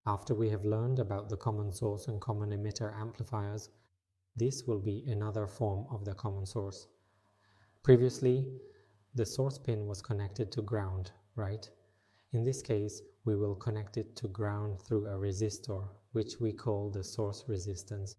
After we have learned about the common source and common emitter amplifiers, this will be another form of the common source. Previously, the source pin was connected to ground, right? In this case, we will connect it to ground through a resistor, which we call the source resistance.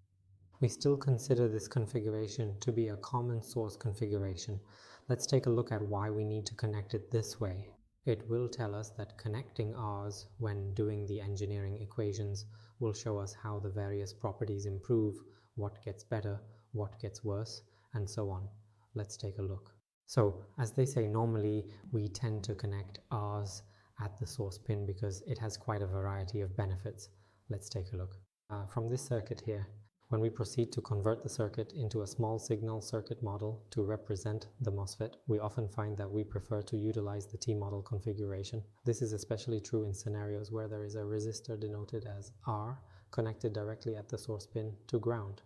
We still consider this configuration to be a common source configuration. Let's take a look at why we need to connect it this way. It will tell us that connecting R's when doing the engineering equations will show us how the various properties improve, what gets better, what gets worse, and so on. Let's take a look. So, as they say, normally we tend to connect R's at the source pin because it has quite a variety of benefits. Let's take a look. From this circuit here, when we proceed to convert the circuit into a small signal circuit model to represent the MOSFET, we often find that we prefer to utilize the T-model configuration. This is especially true in scenarios where there is a resistor denoted as R connected directly at the source pin to ground.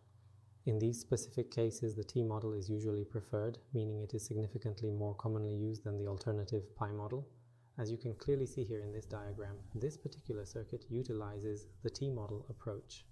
In these specific cases, the T-model is usually preferred, meaning it is significantly more commonly used than the alternative pi model. As you can clearly see here in this diagram, this particular circuit utilizes the T-model approach.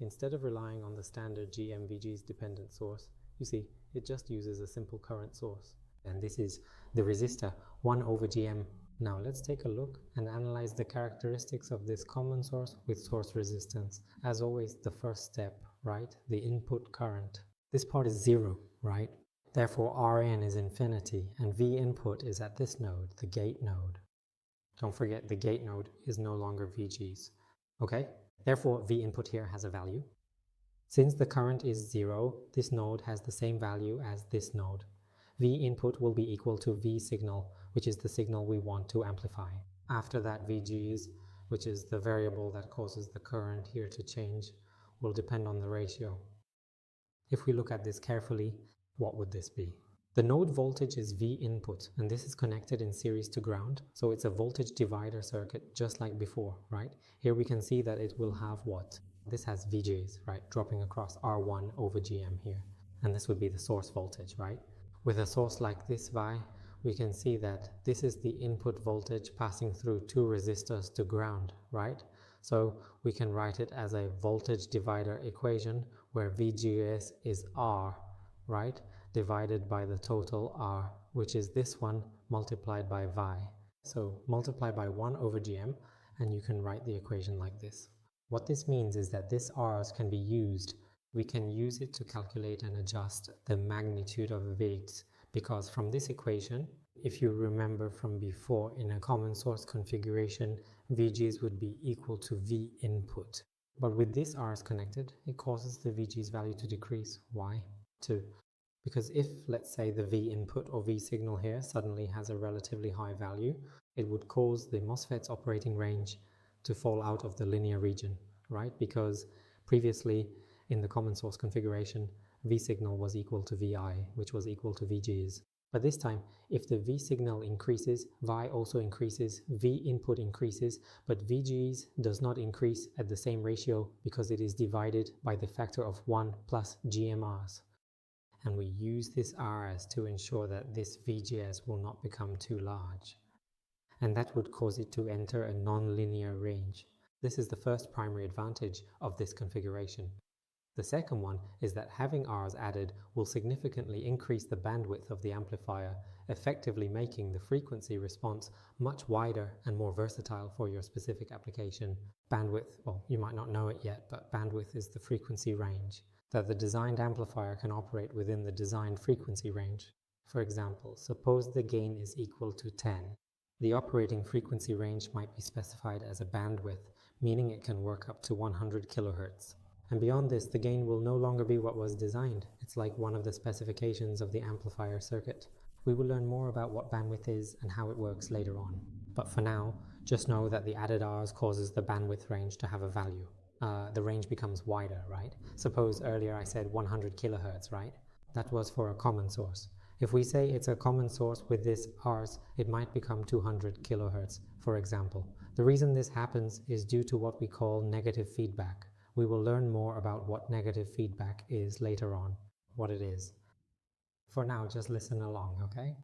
Instead of relying on the standard GMVG's dependent source, you see, it just uses a simple current source. And this is the resistor 1 over GM. Now let's take a look and analyze the characteristics of this common source with source resistance. As always, the first step, right? The input current. This part is 0, right? Therefore, Rn is infinity, and V input is at this node, the gate node. Don't forget, the gate node is no longer VG's. Okay? Therefore, V input here has a value. Since the current is 0, this node has the same value as this node. V input will be equal to V signal, which is the signal we want to amplify. After that, VG's, which is the variable that causes the current here to change, will depend on the ratio. If we look at this carefully, what would this be? The node voltage is V input, and this is connected in series to ground, so it's a voltage divider circuit just like before, right? Here we can see that it will have what? This has VGs, right, dropping across R1 over GM here, and this would be the source voltage, right? With a source like this Vi, we can see that this is the input voltage passing through two resistors to ground, right? So we can write it as a voltage divider equation where VGS is R, right, divided by the total R, which is this one multiplied by Vi. So multiply by 1 over GM, and you can write the equation like this. What this means is that this R's can be used. We can use it to calculate and adjust the magnitude of V's, because from this equation, if you remember from before, in a common source configuration, VGs would be equal to V input. But with this R's connected, it causes the VG's value to decrease. Why? Because if, let's say, the V input or V signal here suddenly has a relatively high value, it would cause the MOSFET's operating range to fall out of the linear region, right? Because previously in the common source configuration, V signal was equal to VI, which was equal to VG's. But this time, if the V signal increases, Vi also increases, V input increases, but VG's does not increase at the same ratio because it is divided by the factor of 1 plus GMRs. And we use this RS to ensure that this VGS will not become too large. And that would cause it to enter a non-linear range. This is the first primary advantage of this configuration. The second one is that having R's added will significantly increase the bandwidth of the amplifier, effectively making the frequency response much wider and more versatile for your specific application. Bandwidth, well, you might not know it yet, but bandwidth is the frequency range that the designed amplifier can operate within the designed frequency range. For example, suppose the gain is equal to 10. The operating frequency range might be specified as a bandwidth, meaning it can work up to 100 kHz. And beyond this, the gain will no longer be what was designed. It's like one of the specifications of the amplifier circuit. We will learn more about what bandwidth is and how it works later on. But for now, just know that the added R's causes the bandwidth range to have a value. The range becomes wider, right? Suppose earlier I said 100 kHz, right? That was for a common source. If we say it's a common source with this R's, it might become 200 kHz, for example. The reason this happens is due to what we call negative feedback. We will learn more about what negative feedback is later on, what it is. For now, just listen along, okay?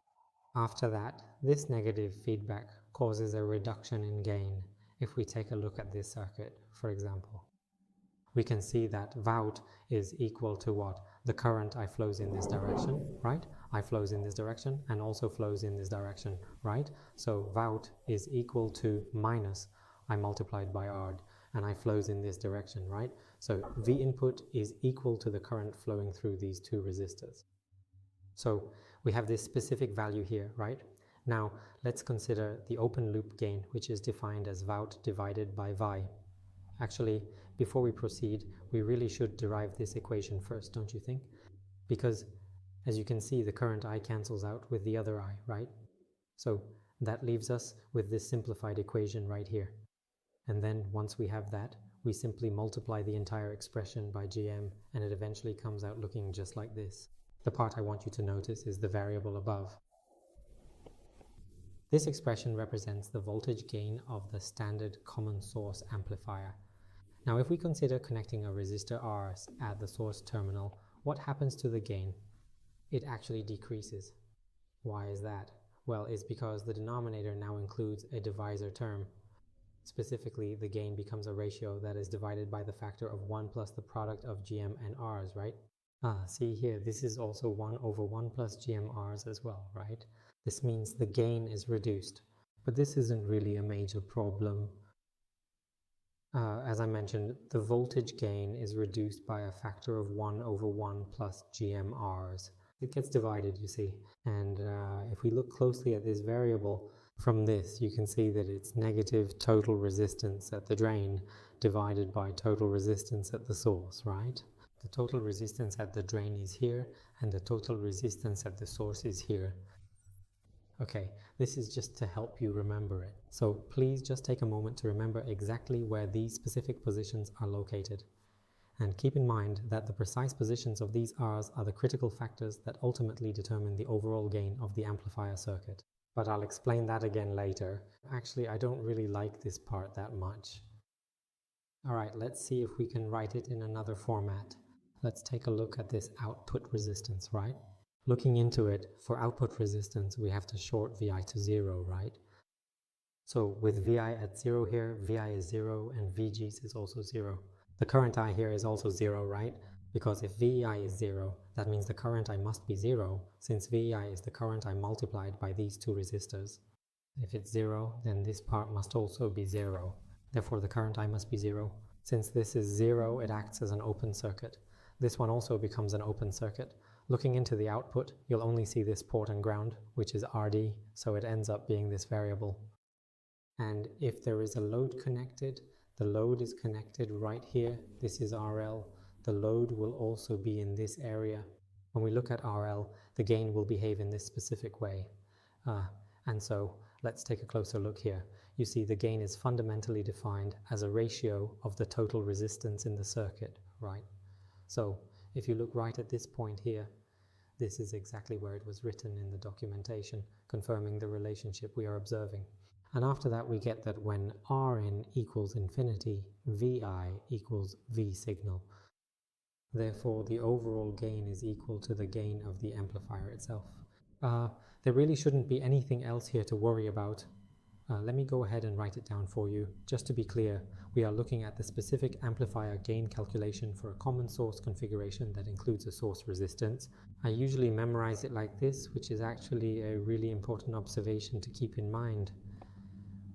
After that, this negative feedback causes a reduction in gain, if we take a look at this circuit, for example, we can see that Vout is equal to what? The current I flows in this direction, right? I flows in this direction and also flows in this direction, right? So Vout is equal to minus I multiplied by R, and I flows in this direction, right? So V input is equal to the current flowing through these two resistors. So we have this specific value here, right? Now let's consider the open loop gain, which is defined as Vout divided by Vi. Actually, before we proceed, we really should derive this equation first, don't you think? Because as you can see, the current I cancels out with the other I, right? So that leaves us with this simplified equation right here. And then once we have that, we simply multiply the entire expression by GM, and it eventually comes out looking just like this. The part I want you to notice is the variable above. This expression represents the voltage gain of the standard common source amplifier. Now if we consider connecting a resistor Rs at the source terminal, what happens to the gain? It actually decreases. Why is that? Well, it's because the denominator now includes a divisor term. Specifically, the gain becomes a ratio that is divided by the factor of 1 plus the product of GM and Rs, right? See here, this is also 1 over 1 plus GM Rs as well, right? This means the gain is reduced, but this isn't really a major problem. As I mentioned, the voltage gain is reduced by a factor of 1 over 1 plus GM Rs. It gets divided, you see, and if we look closely at this variable, from this you can see that it's negative total resistance at the drain divided by total resistance at the source, right? The total resistance at the drain is here, and the total resistance at the source is here. Okay, this is just to help you remember it. So please just take a moment to remember exactly where these specific positions are located. And keep in mind that the precise positions of these Rs are the critical factors that ultimately determine the overall gain of the amplifier circuit. But I'll explain that again later. Actually, I don't really like this part that much. Alright, let's see if we can write it in another format. Let's take a look at this output resistance, right? Looking into it, for output resistance, we have to short Vi to 0, right? So with Vi at 0 here, Vi is 0 and VGs is also 0. The current I here is also 0, right? Because if Vi is 0, that means the current I must be 0, since Vi is the current I multiplied by these two resistors. If it's 0, then this part must also be 0. Therefore the current I must be 0. Since this is 0, it acts as an open circuit. This one also becomes an open circuit. Looking into the output, you'll only see this port and ground, which is RD, so it ends up being this variable. And if there is a load connected, the load is connected right here. This is RL. The load will also be in this area. When we look at RL, the gain will behave in this specific way. And so let's take a closer look here. You see the gain is fundamentally defined as a ratio of the total resistance in the circuit, right? So if you look right at this point here, this is exactly where it was written in the documentation, confirming the relationship we are observing. And after that we get that when Rn equals infinity, Vi equals V signal. Therefore the overall gain is equal to the gain of the amplifier itself. There really shouldn't be anything else here to worry about. Let me go ahead and write it down for you. Just to be clear, we are looking at the specific amplifier gain calculation for a common source configuration that includes a source resistance. I usually memorize it like this, which is actually a really important observation to keep in mind.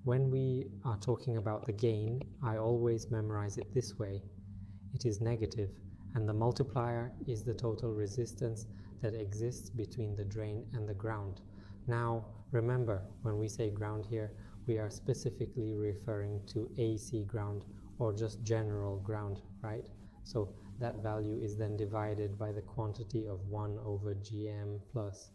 When we are talking about the gain, I always memorize it this way. It is negative, and the multiplier is the total resistance that exists between the drain and the ground. Now, remember, when we say ground here, we are specifically referring to AC ground or just general ground, right? So that value is then divided by the quantity of 1 over GM plus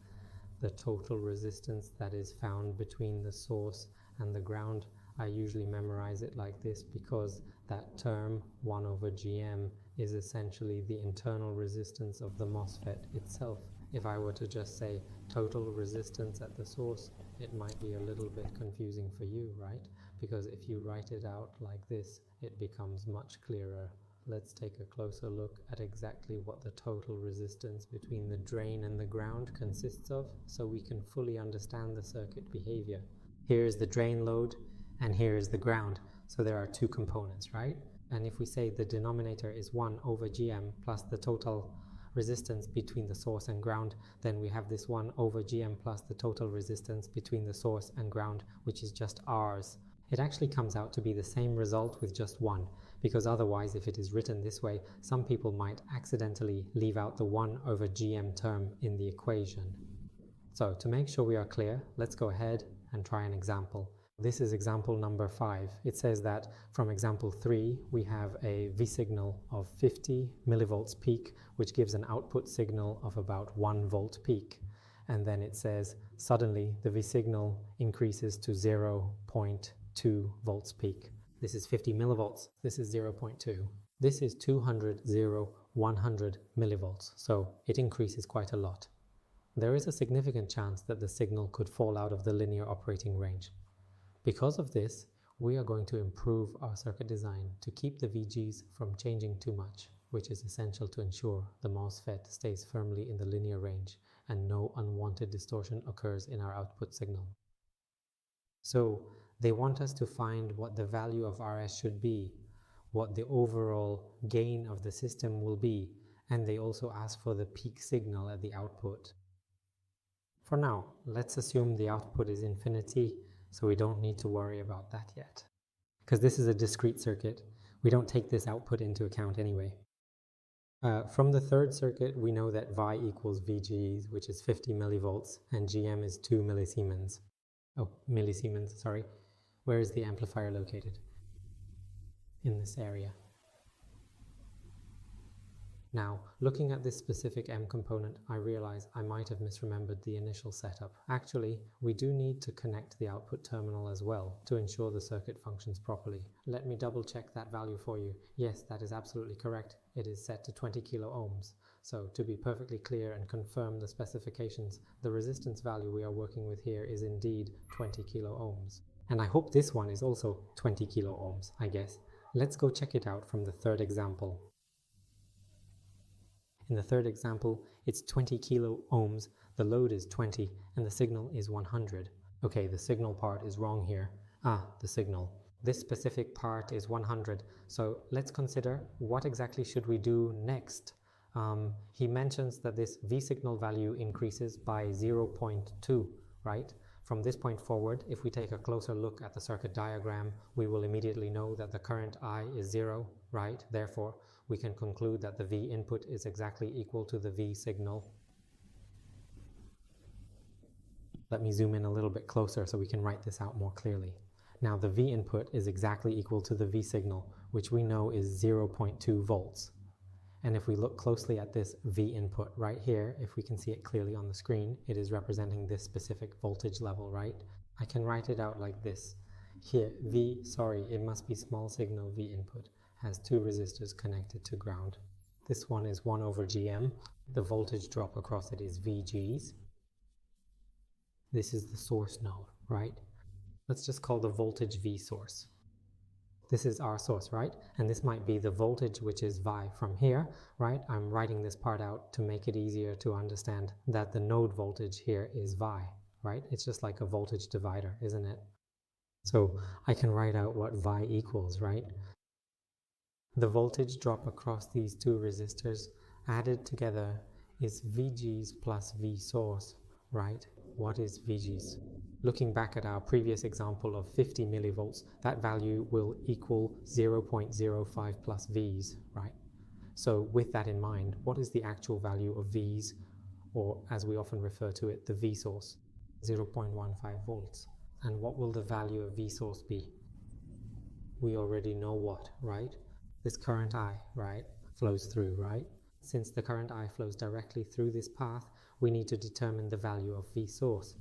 the total resistance that is found between the source and the ground. I usually memorize it like this because that term 1 over GM is essentially the internal resistance of the MOSFET itself. If I were to just say total resistance at the source, it might be a little bit confusing for you, right? Because if you write it out like this, it becomes much clearer. Let's take a closer look at exactly what the total resistance between the drain and the ground consists of, so we can fully understand the circuit behavior. Here is the drain load, and here is the ground. So there are two components, right? And if we say the denominator is 1 over Gm plus the total resistance between the source and ground, then we have this 1 over Gm plus the total resistance between the source and ground, which is just Rs. It actually comes out to be the same result with just 1, because otherwise, if it is written this way, some people might accidentally leave out the 1 over Gm term in the equation. So to make sure we are clear, let's go ahead and try an example. This is example number 5. It says that from example 3, we have a V signal of 50 millivolts peak, which gives an output signal of about 1 volt peak. And then it says suddenly the V signal increases to 0.2 volts peak. This is 50 millivolts. This is 0.2. This is 200, 100 millivolts. So it increases quite a lot. There is a significant chance that the signal could fall out of the linear operating range. Because of this, we are going to improve our circuit design to keep the VGs from changing too much, which is essential to ensure the MOSFET stays firmly in the linear range and no unwanted distortion occurs in our output signal. So they want us to find what the value of Rs should be, what the overall gain of the system will be, and they also ask for the peak signal at the output. For now, let's assume the output is infinity, so we don't need to worry about that yet. Because this is a discrete circuit, we don't take this output into account anyway. From the third circuit, we know that Vi equals VGs, which is 50 millivolts, and Gm is 2 millisiemens. Oh, millisiemens, sorry. Where is the amplifier located? In this area. Now, looking at this specific M component, I realize I might have misremembered the initial setup. Actually, we do need to connect the output terminal as well to ensure the circuit functions properly. Let me double check that value for you. Yes, that is absolutely correct. It is set to 20 kilo ohms. So to be perfectly clear and confirm the specifications, the resistance value we are working with here is indeed 20 kilo ohms. And I hope this one is also 20 kilo ohms, I guess. Let's go check it out from the third example. In the third example, it's 20 kilo ohms, the load is 20, and the signal is 100. Okay, the signal part is wrong here. The signal. This specific part is 100, so let's consider what exactly should we do next. He mentions that this V signal value increases by 0.2, right? From this point forward, if we take a closer look at the circuit diagram, we will immediately know that the current I is 0, right? Therefore, we can conclude that the V input is exactly equal to the V signal. Let me zoom in a little bit closer so we can write this out more clearly. Now the V input is exactly equal to the V signal, which we know is 0.2 volts. And if we look closely at this V input right here, if we can see it clearly on the screen, it is representing this specific voltage level, right? I can write it out like this. Here, it must be small signal V input, has two resistors connected to ground. This one is 1 over Gm. The voltage drop across it is VGs. This is the source node, right? Let's just call the voltage V source. This is our source, right? And this might be the voltage, which is Vi from here, right? I'm writing this part out to make it easier to understand that the node voltage here is Vi, right? It's just like a voltage divider, isn't it? So I can write out what Vi equals, right? The voltage drop across these two resistors added together is VGs plus V source, right? What is VGs? Looking back at our previous example of 50 millivolts, that value will equal 0.05 plus Vs, right? So with that in mind, what is the actual value of Vs, or as we often refer to it, the V source? 0.15 volts. And what will the value of V source be? We already know what, right? This current I, right, flows through, right? Since the current I flows directly through this path, we need to determine the value of V source.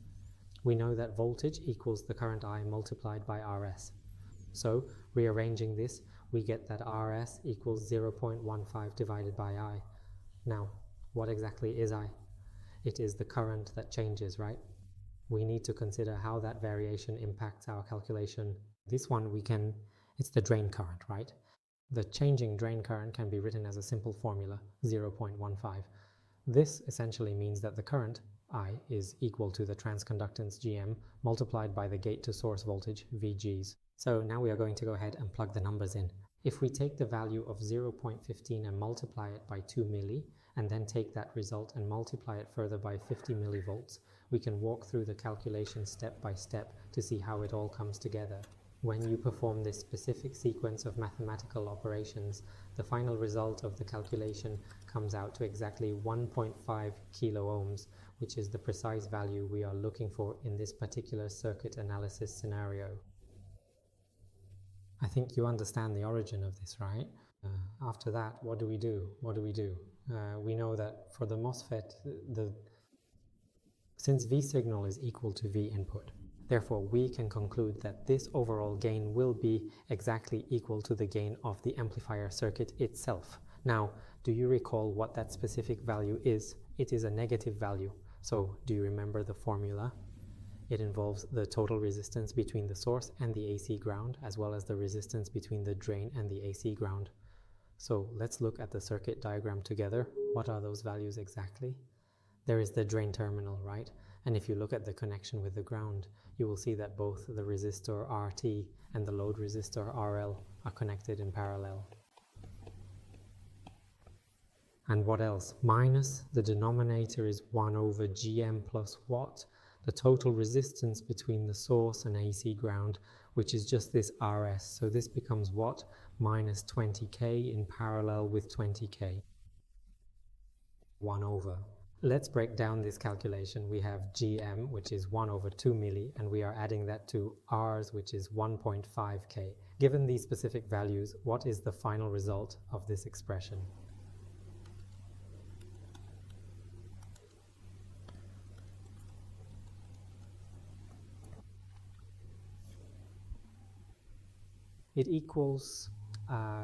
We know that voltage equals the current I multiplied by Rs. So, rearranging this, we get that Rs equals 0.15 divided by I. Now, what exactly is I? It is the current that changes, right? We need to consider how that variation impacts our calculation. This one it's the drain current, right? The changing drain current can be written as a simple formula, 0.15. This essentially means that the current I is equal to the transconductance Gm multiplied by the gate to source voltage Vgs. So now we are going to go ahead and plug the numbers in. If we take the value of 0.15 and multiply it by 2 milli, and then take that result and multiply it further by 50 millivolts, we can walk through the calculation step by step to see how it all comes together. When you perform this specific sequence of mathematical operations, the final result of the calculation comes out to exactly 1.5 kilo ohms, which is the precise value we are looking for in this particular circuit analysis scenario. I think you understand the origin of this, right? After that, what do we do? We know that for the MOSFET, since V signal is equal to V input, therefore we can conclude that this overall gain will be exactly equal to the gain of the amplifier circuit itself. Now, do you recall what that specific value is? It is a negative value. So, do you remember the formula? It involves the total resistance between the source and the AC ground, as well as the resistance between the drain and the AC ground. So let's look at the circuit diagram together. What are those values exactly? There is the drain terminal, right? And if you look at the connection with the ground, you will see that both the resistor RT and the load resistor RL are connected in parallel. And what else? Minus the denominator is 1 over Gm plus what? The total resistance between the source and AC ground, which is just this RS. So this becomes what? Minus 20k in parallel with 20k. 1 over. Let's break down this calculation. We have Gm, which is 1 over 2 milli, and we are adding that to Rs, which is 1.5k. Given these specific values, what is the final result of this expression? It equals,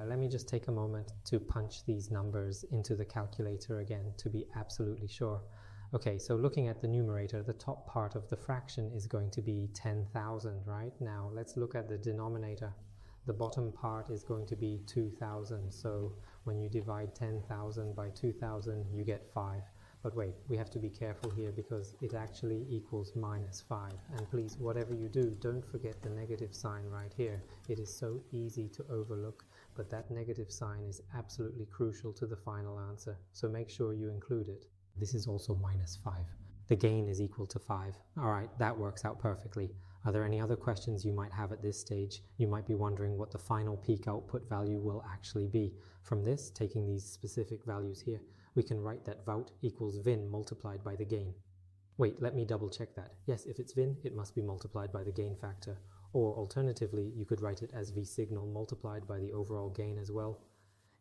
let me just take a moment to punch these numbers into the calculator again to be absolutely sure. Okay, so looking at the numerator, the top part of the fraction is going to be 10,000, right? Now let's look at the denominator. The bottom part is going to be 2,000. So when you divide 10,000 by 2,000, you get 5. But wait, we have to be careful here because it actually equals minus 5. And please, whatever you do, don't forget the negative sign right here. It is so easy to overlook, but that negative sign is absolutely crucial to the final answer. So make sure you include it. This is also minus 5. The gain is equal to 5. All right, that works out perfectly. Are there any other questions you might have at this stage? You might be wondering what the final peak output value will actually be. From this, taking these specific values here, we can write that Vout equals Vin multiplied by the gain. Wait, let me double check that. Yes, if it's Vin, it must be multiplied by the gain factor. Or alternatively, you could write it as V signal multiplied by the overall gain as well.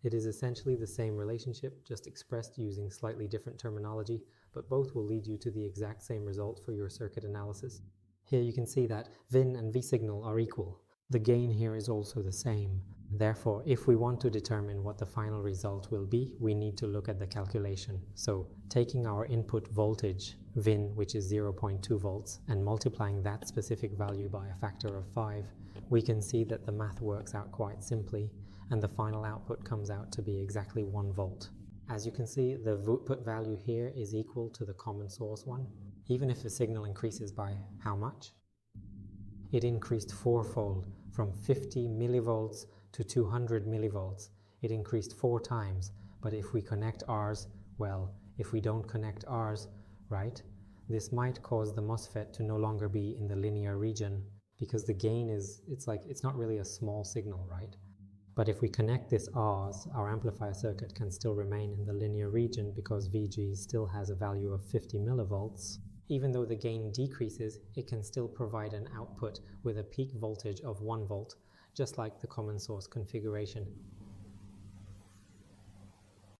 It is essentially the same relationship, just expressed using slightly different terminology, but both will lead you to the exact same result for your circuit analysis. Here you can see that Vin and V signal are equal. The gain here is also the same. Therefore, if we want to determine what the final result will be, we need to look at the calculation. So, taking our input voltage, Vin, which is 0.2 volts, and multiplying that specific value by a factor of 5, we can see that the math works out quite simply, and the final output comes out to be exactly 1 volt. As you can see, the output value here is equal to the common source one, even if the signal increases by how much? It increased fourfold, from 50 millivolts to 200 millivolts. It increased 4 times, but if we connect Rs, well, if we don't connect Rs, right, this might cause the MOSFET to no longer be in the linear region, because the gain is, it's not really a small signal, right? But if we connect this Rs, our amplifier circuit can still remain in the linear region because VG still has a value of 50 millivolts. Even though the gain decreases, it can still provide an output with a peak voltage of 1 volt, just like the common source configuration.